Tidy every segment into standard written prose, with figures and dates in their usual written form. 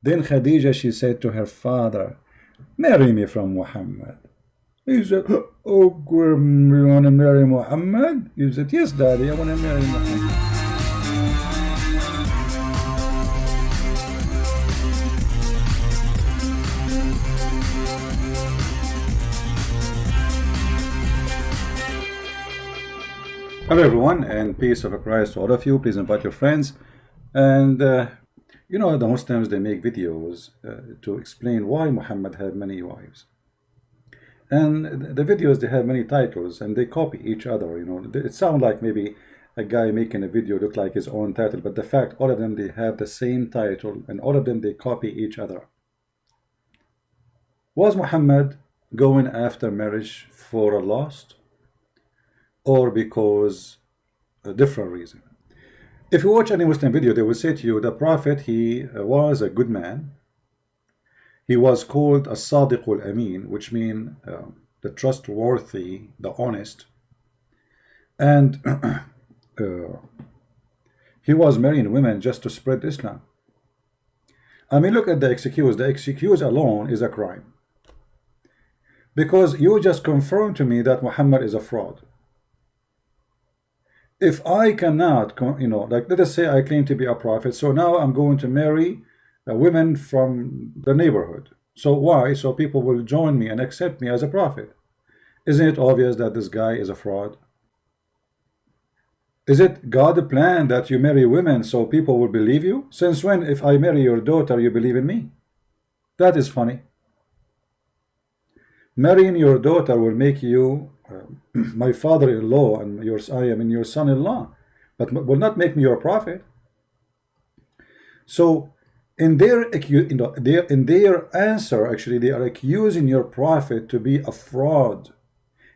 Then Khadija, she said to her father, marry me from Muhammad. He said, oh, you want to marry Muhammad? He said, yes, daddy, I want to marry Muhammad. Hello everyone, and peace of Christ to all of you. Please invite your friends. And you know, the Muslims, they make videos to explain why Muhammad had many wives. And the videos, they have many titles and they copy each other. You know, it sounds like maybe a guy making a video look like his own title, but the fact, all of them, they have the same title, and all of them, they copy each other. Was Muhammad going after marriage for a lust, or because a different reason? If you watch any Muslim video, they will say to you, the Prophet, he was a good man. He was called a Sadiqul Amin, which means the trustworthy, the honest. And he was marrying women just to spread Islam. I mean, look at the excuse. The excuse alone is a crime. Because you just confirmed to me that Muhammad is a fraud. If I cannot, you know, like let us say I claim to be a prophet, so now I'm going to marry women from the neighborhood. So why? So people will join me and accept me as a prophet. Isn't it obvious that this guy is a fraud? Is it God's plan that you marry women so people will believe you? Since when, if I marry your daughter, you believe in me? That is funny. Marrying your daughter will make you my father-in-law, and I am your son-in-law, but will not make me your prophet. So in their answer, actually, they are accusing your prophet to be a fraud.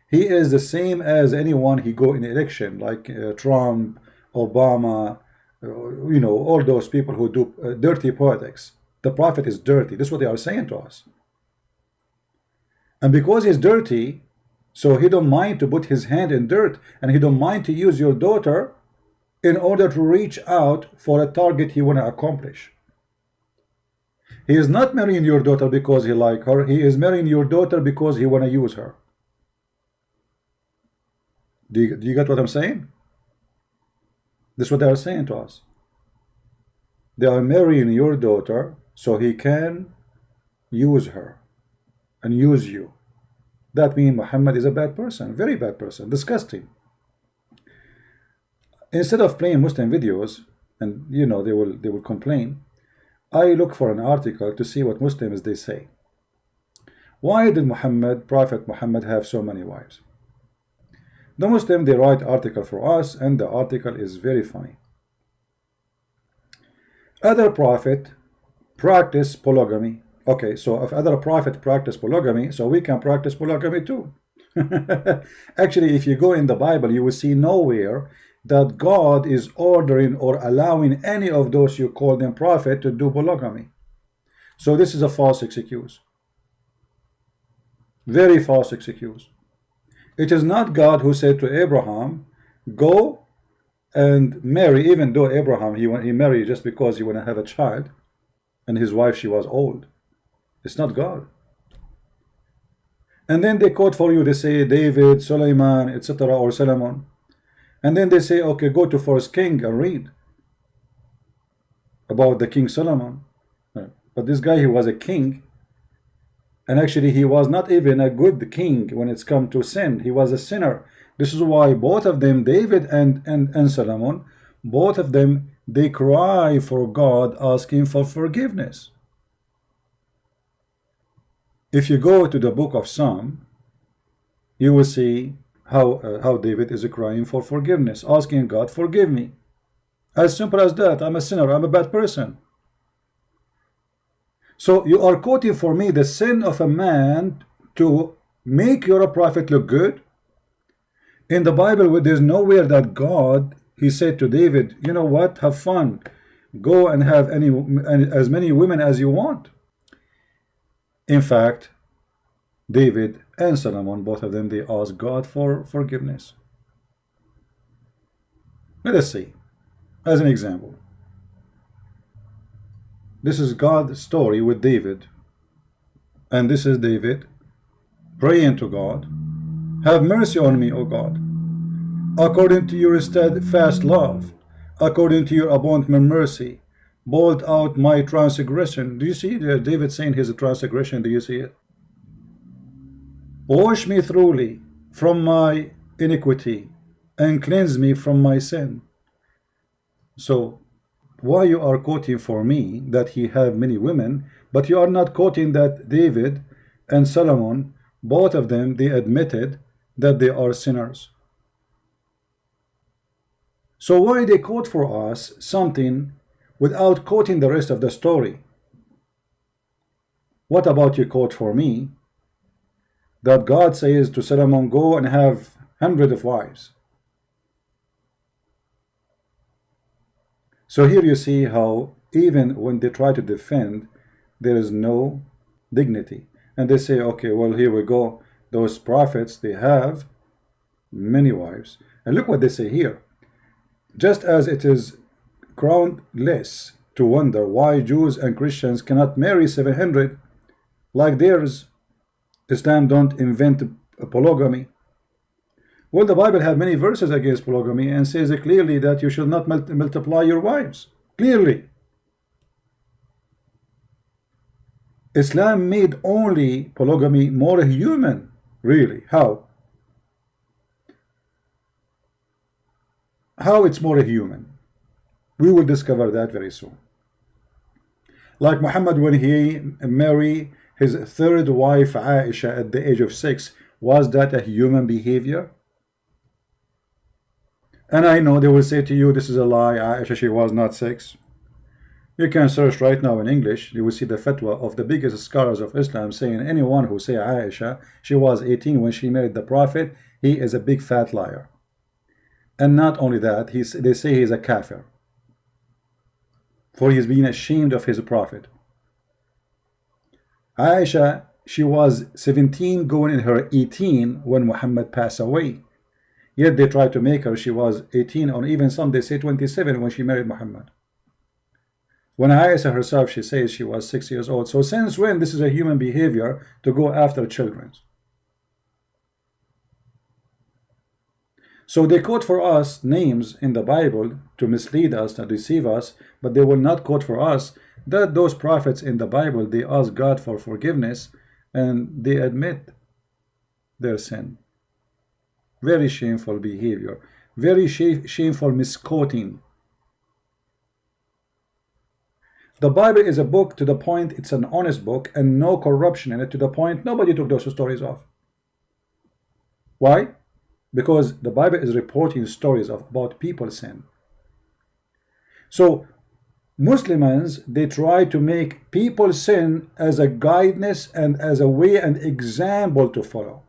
He is the same as anyone he go in election, like Trump, Obama, you know, all those people who do dirty politics. The prophet is dirty. This is what they are saying to us. And because he's dirty, so he don't mind to put his hand in dirt, and he don't mind to use your daughter in order to reach out for a target he want to accomplish. He is not marrying your daughter because he like her. He is marrying your daughter because he want to use her. Do you get what I'm saying? This is what they are saying to us. They are marrying your daughter so he can use her and use you. That means Muhammad is a bad person, very bad person, disgusting. Instead of playing Muslim videos, and you know they will complain, I look for an article to see what Muslims they say. Why did Prophet Muhammad have so many wives? The Muslim, they write article for us, and the article is very funny. Other prophet practice polygamy. Okay, so if other prophet practice polygamy, so we can practice polygamy too. Actually, if you go in the Bible, you will see nowhere that God is ordering or allowing any of those you call them prophet to do polygamy. So this is a false excuse. Very false excuse. It is not God who said to Abraham, go and marry, even though Abraham, he married just because he want to have a child, and his wife, she was old. It's not God. And then they quote for you, they say David, Solomon, etc., or Solomon. And then they say, okay, go to 1 King and read about the King Solomon. But this guy, he was a king, and actually he was not even a good king when it's come to sin. He was a sinner. This is why both of them, David and Solomon, both of them, they cry for God, asking for forgiveness. If you go to the book of Psalm, you will see how David is crying for forgiveness, asking God, forgive me. As simple as that. I'm a sinner. I'm a bad person. So you are quoting for me the sin of a man to make your prophet look good. In the Bible, there's nowhere that God, he said to David, you know what, have fun. Go and have as many women as you want. In fact, David and Solomon, both of them, they asked God for forgiveness. Let us see, as an example. This is God's story with David. And this is David praying to God, have mercy on me, O God, according to your steadfast love, according to your abundant mercy, blot out my transgression. Do you see David saying his transgression? Do you see it? Wash me thoroughly from my iniquity and cleanse me from my sin. So why you are quoting for me that he have many women, but you are not quoting that David and Solomon, both of them, they admitted that they are sinners. So why they quote for us something without quoting the rest of the story? What about you quote for me that God says to Solomon, go and have hundreds of wives? So here you see how even when they try to defend, there is no dignity. And they say, okay, well, here we go. Those prophets, they have many wives. And look what they say here. Just as it is groundless to wonder why Jews and Christians cannot marry 700 like theirs, Islam don't invent polygamy. Well, the Bible have many verses against polygamy and says clearly that you should not multiply your wives. Clearly. Islam made only polygamy more human. Really? How? How it's more human? We will discover that very soon. Like Muhammad, when he married his third wife Aisha at the age of 6, was that a human behavior? And I know they will say to you, this is a lie, Aisha, she was not 6. You can search right now in English, you will see the fatwa of the biggest scholars of Islam saying anyone who say Aisha, she was 18 when she married the Prophet, he is a big fat liar. And not only that, they say he's a kafir, for he's being ashamed of his Prophet. Aisha, she was 17 going in her 18 when Muhammad passed away. Yet they tried to make her, she was 18, or even some they say 27 when she married Muhammad. When Aisha herself, she says she was 6 years old. So since when this is a human behavior to go after children? So they quote for us names in the Bible to mislead us, to deceive us, but they will not quote for us that those prophets in the Bible, they ask God for forgiveness and they admit their sin. Very shameful behavior, very shameful misquoting. The Bible is a book to the point it's an honest book and no corruption in it, to the point nobody took those stories off. Why? Because the Bible is reporting stories about people's sin. So Muslims, they try to make people's sin as a guidance and as a way and example to follow.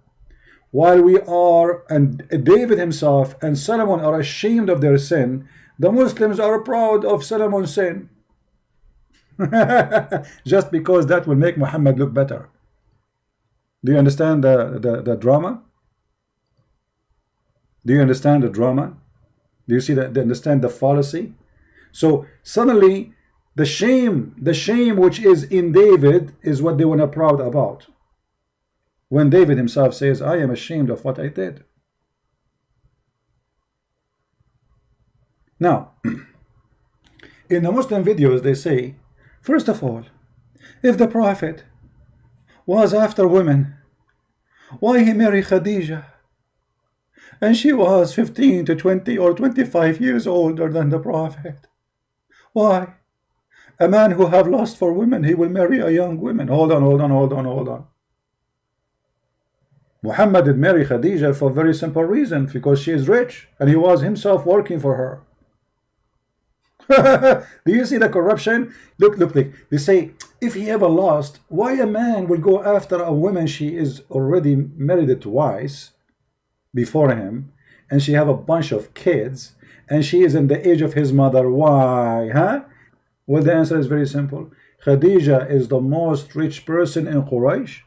While we are, and David himself and Solomon are ashamed of their sin, the Muslims are proud of Solomon's sin. Just because that will make Muhammad look better. Do you understand the drama? Do you understand the drama? Do you see that? Do you understand the fallacy? So suddenly the shame which is in David is what they were not proud about. When David himself says, I am ashamed of what I did. Now, in the Muslim videos they say, first of all, if the Prophet was after women, why he married Khadijah? And she was 15 to 20 or 25 years older than the Prophet. Why? A man who have lust for women, he will marry a young woman. Hold on. Muhammad did marry Khadijah for a very simple reason, because she is rich and he was himself working for her. Do you see the corruption? Look, they say, if he ever lost, why a man will go after a woman she is already married twice before him, and she have a bunch of kids, and she is in the age of his mother? Why? Huh? Well, the answer is very simple. Khadijah is the most rich person in Quraysh,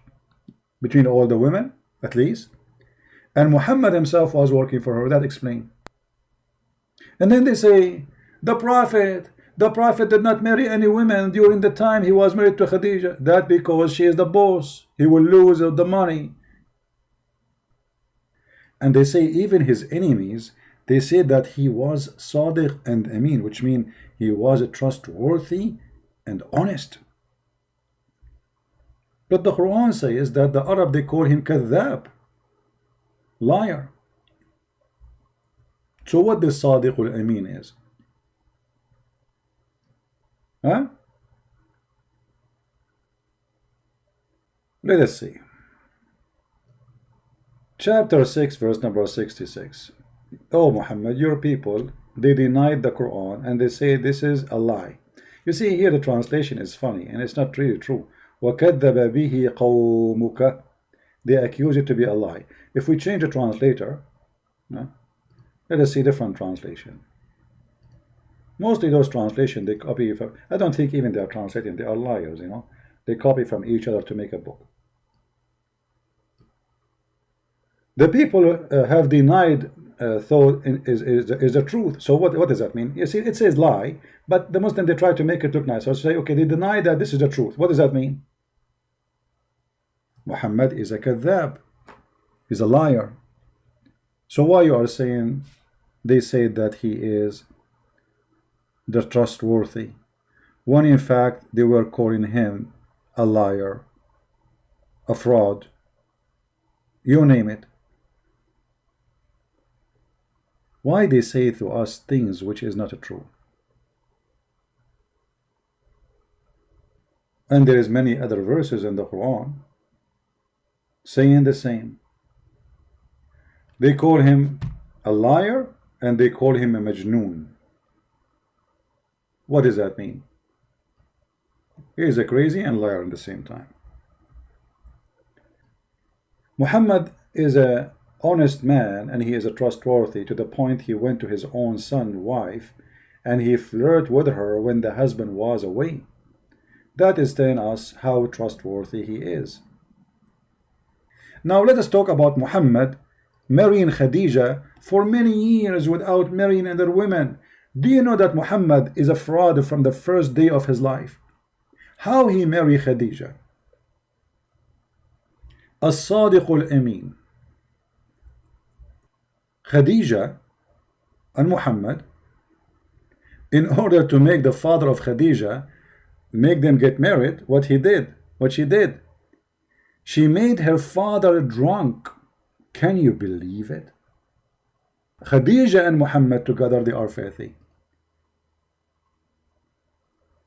between all the women, at least. And Muhammad himself was working for her. That explains. And then they say, the Prophet The Prophet did not marry any women during the time he was married to Khadija. That because she is the boss. He will lose the money. And they say even his enemies, they say that he was Sadiq and Amin, which means he was trustworthy and honest. But the Quran says that the Arab, they call him Kadhab, liar. So what this Sadiq al-Amin is? Huh? Let us see. Chapter 6, verse number 66. Oh Muhammad, your people, they denied the Quran and they say this is a lie. You see here the translation is funny and it's not really true. وَكَذَّبَ بِهِ قَوْمُكَ. They accuse it to be a lie. If we change the translator, no, let us see different translation. Mostly those translations they copy from, I don't think even they are translating, they are liars, you know. They copy from each other to make a book. The people have denied thought is the truth. So what does that mean? You see, it says lie, but the Muslim, they try to make it look nice. So say, okay, they deny that this is the truth. What does that mean? Muhammad is a kadhab. He's a liar. So why you are saying they say that he is the trustworthy, when in fact they were calling him a liar, a fraud, you name it? Why they say to us things which is not true? And there is many other verses in the Quran saying the same. They call him a liar and they call him a majnoon. What does that mean? He is a crazy and liar at the same time. Muhammad is a honest man and he is a trustworthy to the point he went to his own son's wife and he flirted with her when the husband was away. That is telling us how trustworthy he is. Now let us talk about Muhammad marrying Khadija for many years without marrying other women. Do you know that Muhammad is a fraud from the first day of his life? How he married Khadija? As-Sadiq al-Amin. Khadija and Muhammad, in order to make the father of Khadija make them get married, what she did, she made her father drunk. Can you believe it? Khadija and Muhammad together, they are filthy.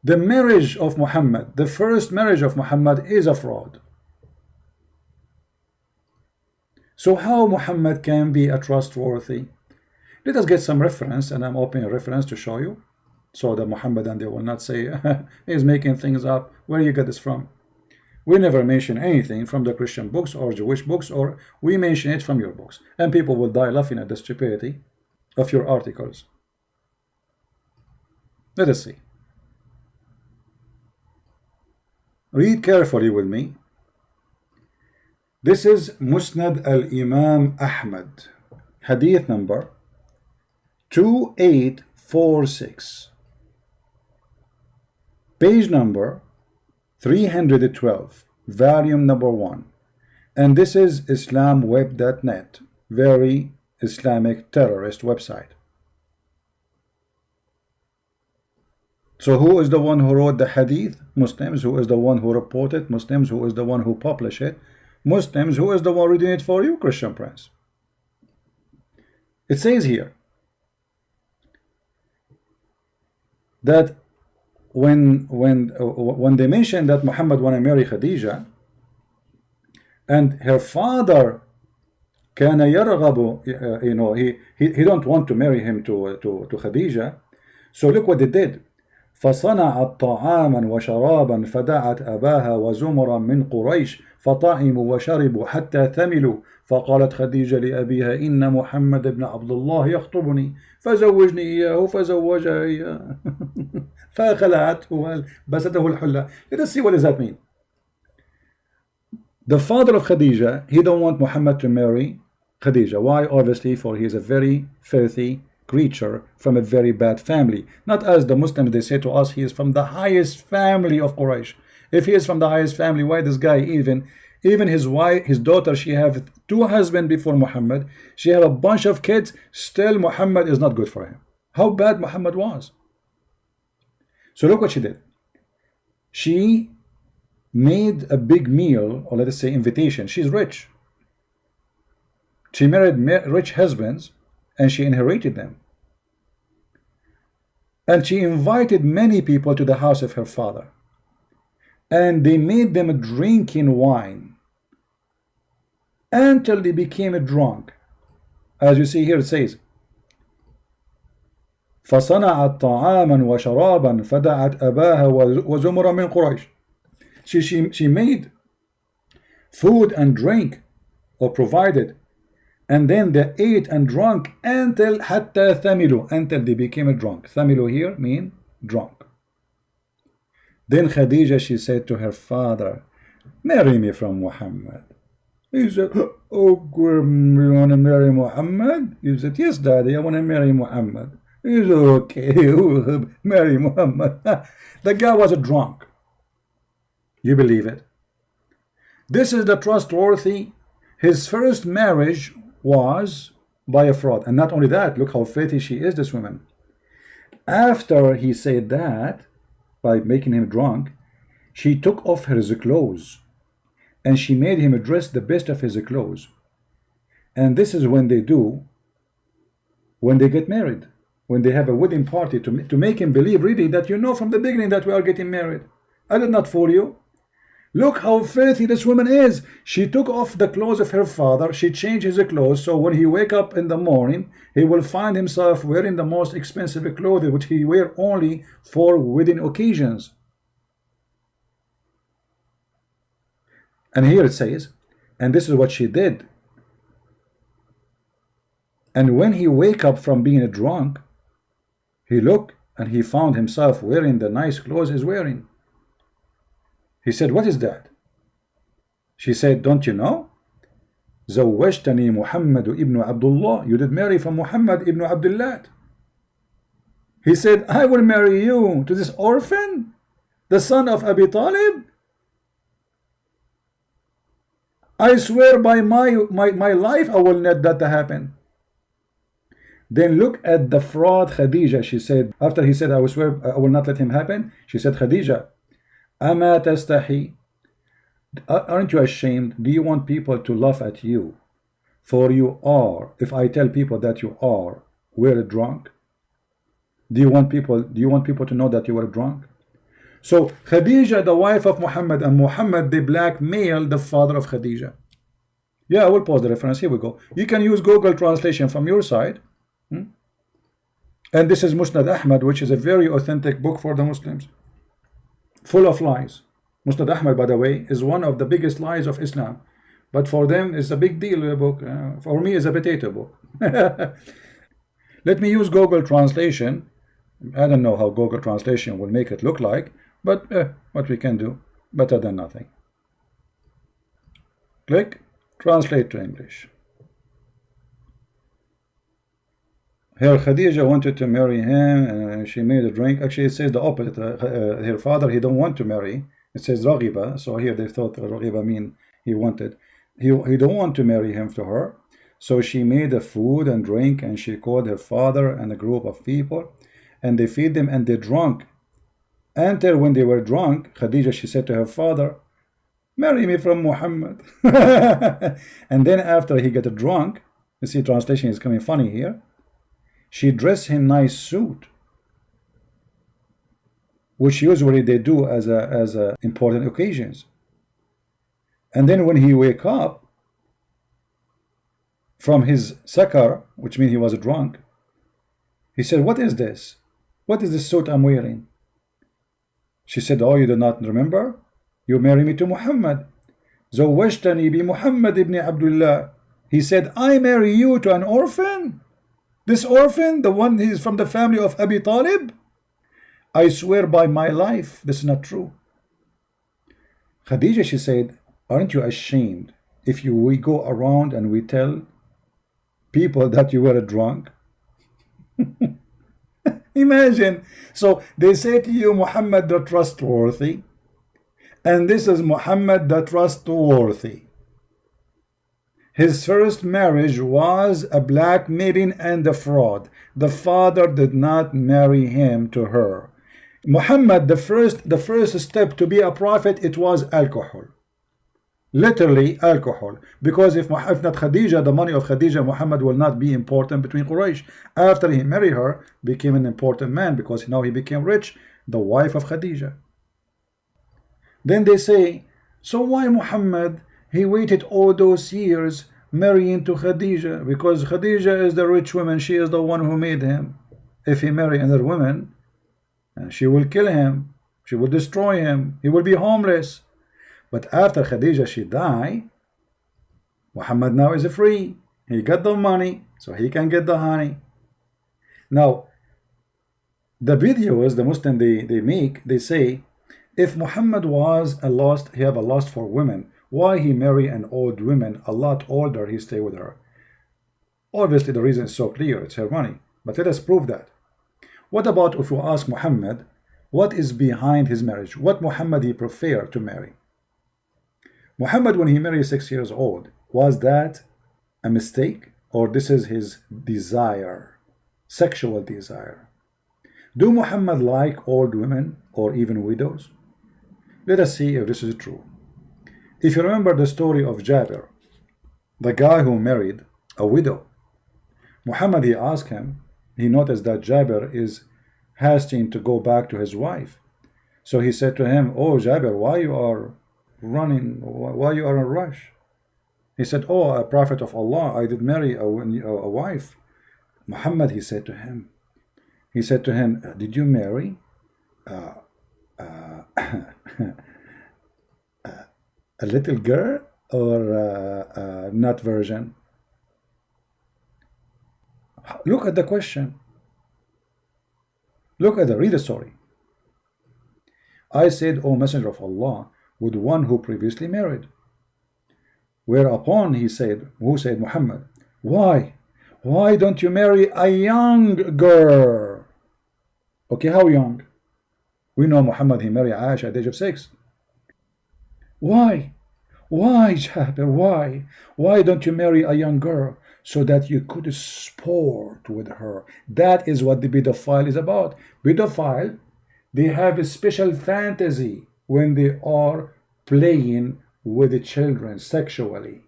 The marriage of Muhammad, the first marriage of Muhammad, is a fraud. So how Muhammad can be a trustworthy? Let us get some reference, and I'm opening a reference to show you, so that Muhammad and they will not say he's making things up. Where you get this from? We never mention anything from the Christian books or Jewish books, or we mention it from your books, and people will die laughing at the stupidity of your articles. Let us see. Read carefully with me. This is Musnad al-Imam Ahmad, hadith number 2846, page number 312, volume number 1, and this is islamweb.net, very Islamic terrorist website. So who is the one who wrote the hadith? Muslims. Who is the one who reported? Muslims. Who is the one who published it? Muslims. Who is the one reading it for you? Christian Prince. It says here that when they mentioned that Muhammad want to marry Khadija, and her father كان يرغب, he don't want to marry him to Khadija. So look what they did. فصنعت طعاما وشرابا فدعت أباها وزمرا من قريش فطعموا وشربوا حتى ثملوا فقالت خديجة لأبيها إن محمد بن عبد الله يخطبني فزوجني إياه فزوجها إياه فخلعته بسته الحلة. Let us see what does that mean. The father of Khadija, he don't want Muhammad to marry Khadija. Why? Obviously, for he is a very filthy, creature from a very bad family. Not as the Muslims, they say to us, he is from the highest family of Quraysh. If he is from the highest family, why this guy even his wife, his daughter, she have 2 husbands before Muhammad, she have a bunch of kids, still Muhammad is not good for him. How bad Muhammad was. So look what she did. She made a big meal, or let us say invitation. She's rich. She married rich husbands and she inherited them. And she invited many people to the house of her father. And they made them drinking wine until they became drunk. As you see here, it says, فصنعت طعاما وشرابا فدعت أباها وزمرا من قريش. She made food and drink, or provided, and then they ate and drank until حتى ثملوا, until they became drunk. ثملوا here mean drunk. Then Khadija, she said to her father, marry me from Muhammad. He said, oh, you want to marry Muhammad? He said, yes, daddy, I want to marry Muhammad. He said, okay, marry Muhammad. The guy was a drunk. You believe it? This is the trustworthy. His first marriage was by a fraud. And not only that, look how faithful she is, this woman. After he said that, by making him drunk, she took off his clothes and she made him dress the best of his clothes. And this is when they do, when they get married, when they have a wedding party, to make him believe really that you know from the beginning that we are getting married. I did not fool you. Look how faithful this woman is. She took off the clothes of her father. She changed his clothes, so when he wake up in the morning, he will find himself wearing the most expensive clothes, which he wear only for wedding occasions. And here it says, and this is what she did. And when he wake up from being drunk, he looked and he found himself wearing the nice clothes he's wearing. He said, what is that? She said, don't you know? زوجتني محمد ابن عبد الله. You did marry from Muhammad ibn Abdullah. He said, I will marry you to this orphan, the son of Abi Talib. I swear by my life, I will not let that happen. Then look at the fraud Khadija. She said, after he said, I will swear I will not let him happen, she said, Khadija, أما تستحي? Aren't you ashamed? Do you want people to laugh at you? For you are, if I tell people that you are, were drunk. Do you want people to know that you were drunk? So Khadija, the wife of Muhammad, and Muhammad, they blackmailed the father of Khadija. Yeah, I will pause the reference. Here we go. You can use Google translation from your side. And this is Musnad Ahmad, which is a very authentic book for the Muslims, full of lies. Musnad Ahmad, by the way, is one of the biggest lies of Islam, but for them it's a big deal book. For me, it's a potato book. Let me use Google translation. I don't know how Google translation will make it look like, but what we can do, better than nothing. Click translate to English. Her Khadija wanted to marry him, and she made a drink. Actually, it says the opposite. Her father, he don't want to marry. It says Raghiba. So here they thought Raghiba mean he wanted. He don't want to marry him to her. So she made a food and drink, and she called her father and a group of people, and they feed them, and they drunk. Until when they were drunk, Khadija, she said to her father, marry me from Muhammad. And then after he got drunk, you see translation is coming funny here, she dressed him nice suit, which usually they do as a important occasions. And then when he wake up from his sakar, which means he was drunk, he said, what is this? What is this suit I'm wearing? She said, oh, you do not remember? You marry me to Muhammad. زوجتني بمحمد ابن عبد الله. He said, I marry you to an orphan? This orphan, the one who is from the family of Abi Talib? I swear by my life, this is not true. Khadija, she said, aren't you ashamed if we go around and we tell people that you were drunk? Imagine. So they say to you, Muhammad the trustworthy, and this is Muhammad the trustworthy. His first marriage was a blackmailing and a fraud. The father did not marry him to her. Muhammad, the first step to be a prophet, it was alcohol. Literally alcohol. Because if not Khadija, the money of Khadija, Muhammad will not be important between Quraysh. After he married her, became an important man because now he became rich, the wife of Khadija. Then they say, so why Muhammad, he waited all those years marrying to Khadija? Because Khadija is the rich woman, she is the one who made him. If he marry another woman, she will kill him, she will destroy him, he will be homeless. But after Khadija she died, Muhammad now is free. He got the money, so he can get the honey. Now, the videos the Muslim they make, they say, if Muhammad was he have a lust for women, why he marry an old woman, a lot older, he stay with her? Obviously the reason is so clear, it's her money. But let us prove that. What about if we ask Muhammad, what is behind his marriage? What Muhammad he preferred to marry? Muhammad, when he married 6 years old, was that a mistake, or this is his desire, sexual desire? Do Muhammad like old women or even widows? Let us see if this is true. If you remember the story of Jabir, the guy who married a widow, Muhammad, he asked him, he noticed that Jabir is hasting to go back to his wife. So he said to him, oh Jabir, why you are running, why you are in a rush? He said, oh, a prophet of Allah, I did marry a wife. Muhammad, he said to him, did you marry a little girl or not virgin? Look at the question. Read the story. I said, O Messenger of Allah, with one who previously married. Whereupon who said Muhammad, why don't you marry a young girl? Okay, how young? We know Muhammad, he married Aisha at the age of 6. Why Jabir, why don't you marry a young girl so that you could sport with her? That is what the pedophile is about. Pedophile, they have a special fantasy when they are playing with the children sexually.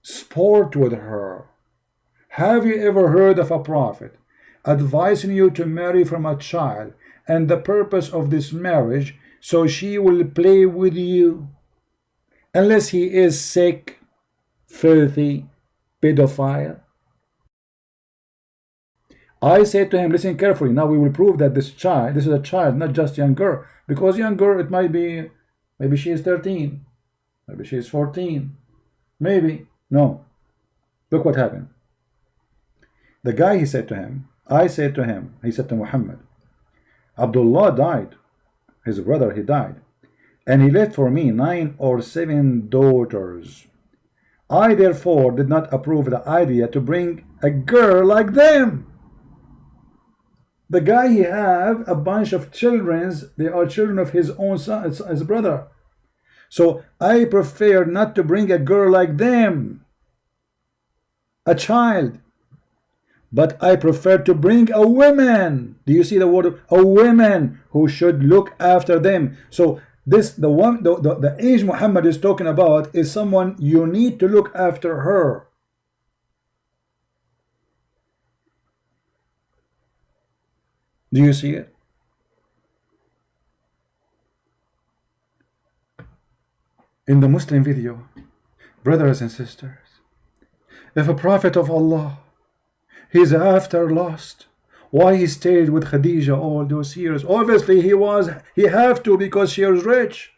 Sport with her. Have you ever heard of a prophet advising you to marry from a child, and the purpose of this marriage so she will play with you? Unless he is sick, filthy, pedophile. I said to him, listen carefully, now we will prove that this is a child, not just young girl. Because young girl, it might be, maybe she is 13, maybe she is 14, maybe, no. Look what happened. The guy, he said to him, he said to Muhammad, Abdullah died, his brother, he died, and he left for me 9 or 7 daughters. I therefore did not approve the idea to bring a girl like them. The guy, he have a bunch of children, they are children of his own son, his brother. So I prefer not to bring a girl like them, a child, but I prefer to bring a woman. Do you see the word? A woman who should look after them. So the age Muhammad is talking about is someone you need to look after her. Do you see it? In the Muslim video, brothers and sisters, if a prophet of Allah, he's after lust, why he stayed with Khadija all those years? Obviously he have to, because she is rich.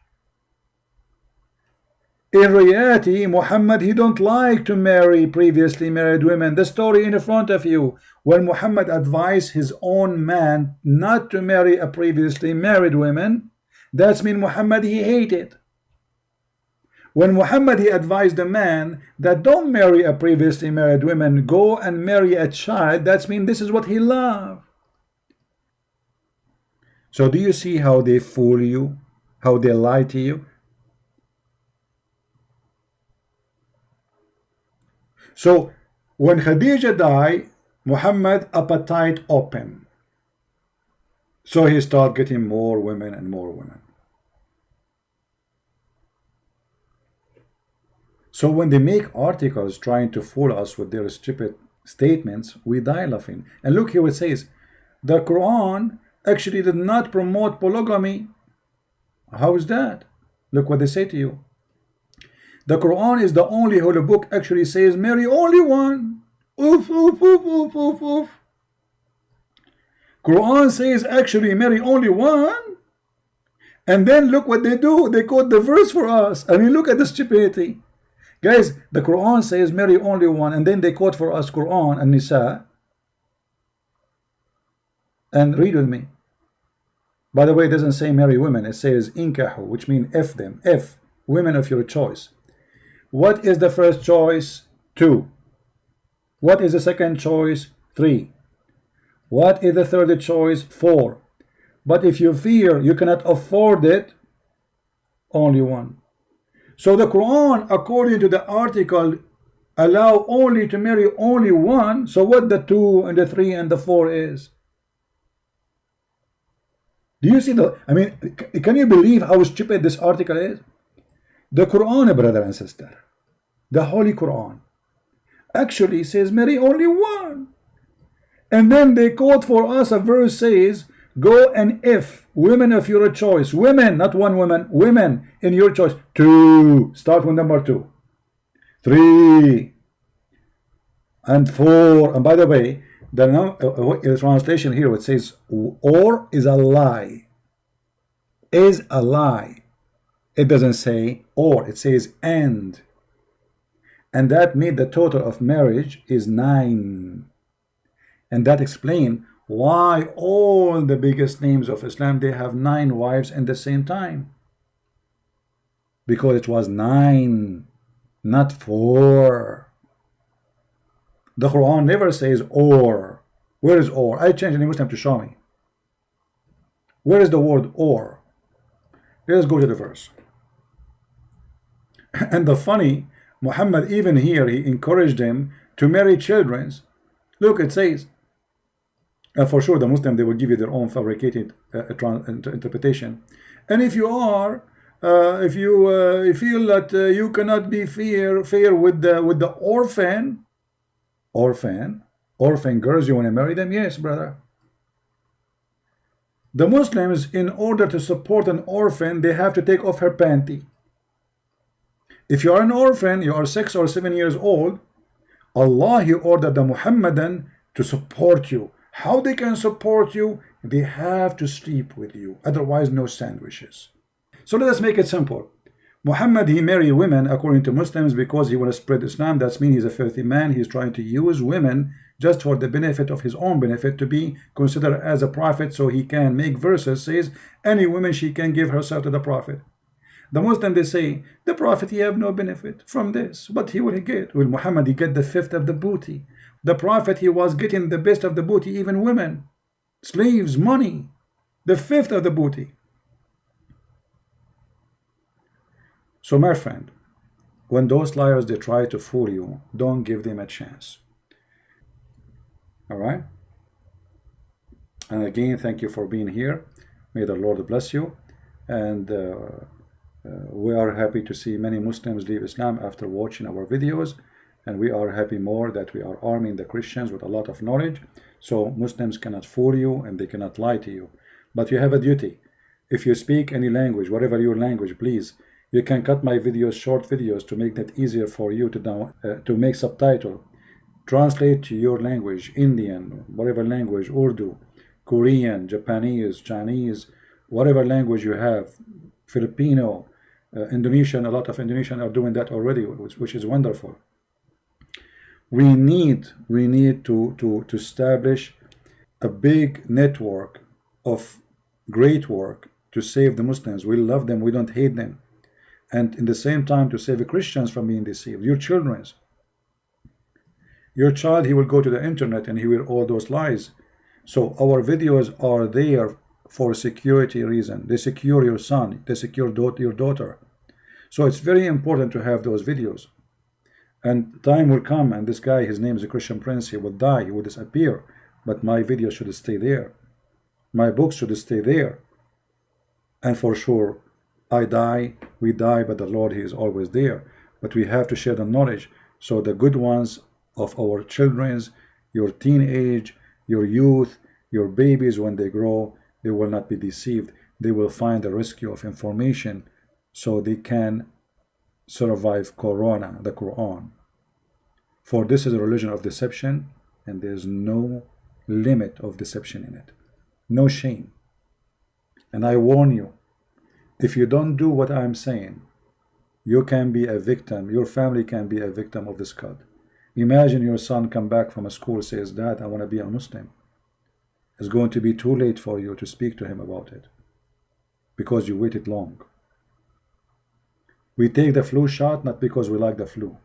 In reality, Muhammad, he don't like to marry previously married women. The story in front of you, when Muhammad advised his own man not to marry a previously married woman, that's mean Muhammad, he hated. When Muhammad, he advised the man that don't marry a previously married woman, go and marry a child, that's mean this is what he loved. So do you see how they fool you, how they lie to you? So when Khadija died, Muhammad appetite open. So he started getting more women and more women. So when they make articles trying to fool us with their stupid statements, we die laughing. And look here, it says, the Quran actually did not promote polygamy. How is that? Look what they say to you. The Quran is the only holy book actually says marry only one. Oof, oof, oof, oof, oof, oof. Quran says actually marry only one. And then look what they do. They quote the verse for us. I mean, look at the stupidity. Guys, the Quran says marry only one, and then they quote for us Quran and Nisa. And read with me. By the way, it doesn't say marry women. It says inkahu, which means F them. F, women of your choice. What is the first choice? 2. What is the second choice? 3. What is the third choice? 4. But if you fear you cannot afford it, only one. So the Quran, according to the article, allow only to marry only one. So what the 2 and the 3 and the 4 is? Do you see the, I mean, can you believe how stupid this article is? The Quran, brother and sister, the Holy Quran, actually says marry only one. And then they quote for us a verse says, go and if women of your choice, women, not one woman, women in your choice. 2, start with number 2, 3, and 4. And by the way, the translation here, it says or is a lie. Is a lie. It doesn't say or, it says and. And that made the total of marriage is 9. And that explains why all the biggest names of Islam, they have 9 wives at the same time. Because it was 9, not 4. The Quran never says or. Where is or? I changed any Muslim to show me. Where is the word or? Let's go to the verse. And the funny, Muhammad even here, he encouraged them to marry children. Look, it says, for sure the Muslim, they will give you their own fabricated interpretation. And if you are, if you feel that you cannot be fair with the orphan girls, you want to marry them? Yes, brother. The Muslims, in order to support an orphan, they have to take off her panty. If you are an orphan, you are 6 or 7 years old, Allah, He ordered the Muhammadan to support you. How they can support you? They have to sleep with you, otherwise no sandwiches. So let us make it simple. Muhammad, he married women according to Muslims because he want to spread Islam. That means he's a filthy man. He's trying to use women just for the benefit of his own benefit, to be considered as a prophet, so he can make verses says any woman she can give herself to the prophet. The Muslim, they say the prophet, he have no benefit from this, but he will get. Will Muhammad, he get the 5th of the booty. The prophet, he was getting the best of the booty, even women, slaves, money, the 5th of the booty. So my friend, when those liars, they try to fool you, don't give them a chance. All right? And again, thank you for being here. May the Lord bless you. And we are happy to see many Muslims leave Islam after watching our videos. And we are happy more that we are arming the Christians with a lot of knowledge. So Muslims cannot fool you and they cannot lie to you. But you have a duty. If you speak any language, whatever your language, please, you can cut my videos, short videos, to make that easier for you to make subtitle. Translate to your language, Indian, whatever language, Urdu, Korean, Japanese, Chinese, whatever language you have, Filipino, Indonesian. A lot of Indonesian are doing that already, which is wonderful. We need to establish a big network of great work to save the Muslims. We love them, we don't hate them. and in the same time to save Christians from being deceived, your children's. Your child, he will go to the internet and he will all those lies. So our videos are there for security reason. They secure your son, they secure your daughter. So it's very important to have those videos. And time will come, and this guy, his name is a Christian Prince, he will die, he will disappear. But my videos should stay there. My books should stay there. And for sure, I die, we die, but the Lord, he is always there. But we have to share the knowledge. So the good ones of our children's, your teenage, your youth, your babies, when they grow, they will not be deceived. They will find the rescue of information so they can survive Corona, the Quran. For this is a religion of deception, and there is no limit of deception in it. No shame. And I warn you, if you don't do what I'm saying, you can be a victim, your family can be a victim of this cult. Imagine your son come back from a school, says, Dad, I want to be a Muslim. It's going to be too late for you to speak to him about it because you waited long. We take the flu shot not because we like the flu.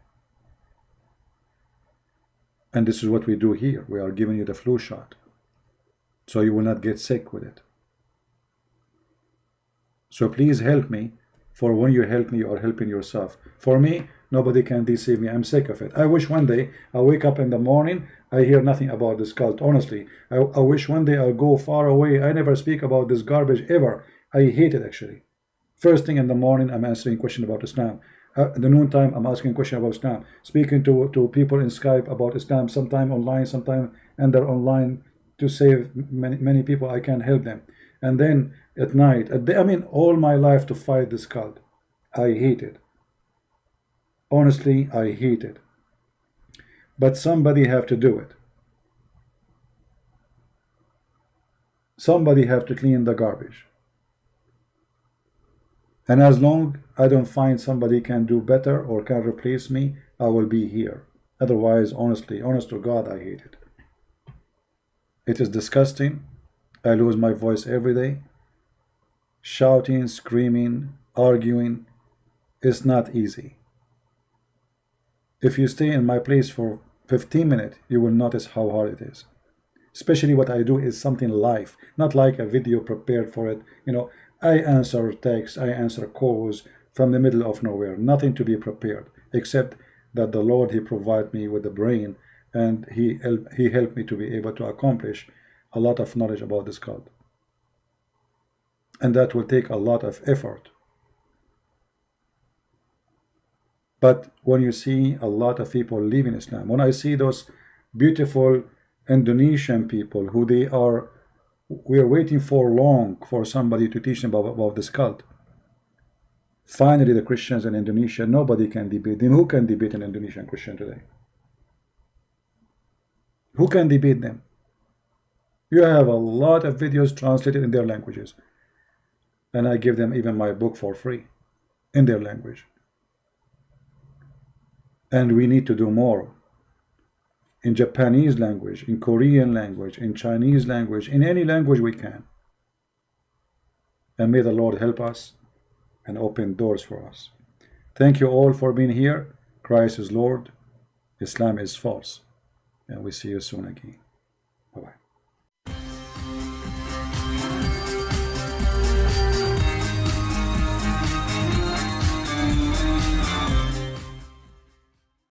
And this is what we do here. We are giving you the flu shot so you will not get sick with it. So please help me, for when you help me, you are helping yourself. For me, nobody can deceive me. I'm sick of it. I wish one day I wake up in the morning, I hear nothing about this cult. Honestly, I wish one day I'll go far away. I never speak about this garbage ever. I hate it actually. First thing in the morning, I'm answering question about Islam. At the noontime, I'm asking question about Islam. Speaking to people in Skype about Islam, sometime online, sometime and they're online to save many people. I can help them. And then at night, I mean, all my life to fight this cult. I hate it. Honestly, I hate it. But somebody have to do it. Somebody have to clean the garbage. And as long I don't find somebody can do better or can replace me, I will be here. Otherwise, honestly, honest to God, I hate it. It is disgusting. I lose my voice every day. Shouting, screaming, arguing. It's not easy. If you stay in my place for 15 minutes, you will notice how hard it is. Especially what I do is something live, not like a video prepared for it. You know, I answer texts, I answer calls from the middle of nowhere, nothing to be prepared, except that the Lord, he provided me with the brain, and he helped me to be able to accomplish a lot of knowledge about this cult. And that will take a lot of effort. But when you see a lot of people leaving Islam, when I see those beautiful Indonesian people who we are waiting for long for somebody to teach them about this cult. Finally, the Christians in Indonesia, nobody can debate them. Who can debate an Indonesian Christian today? Who can debate them? You have a lot of videos translated in their languages. And I give them even my book for free in their language. And we need to do more. In Japanese language, in Korean language, in Chinese language, in any language we can. And may the Lord help us and open doors for us. Thank you all for being here. Christ is Lord. Islam is false. And we see you soon again.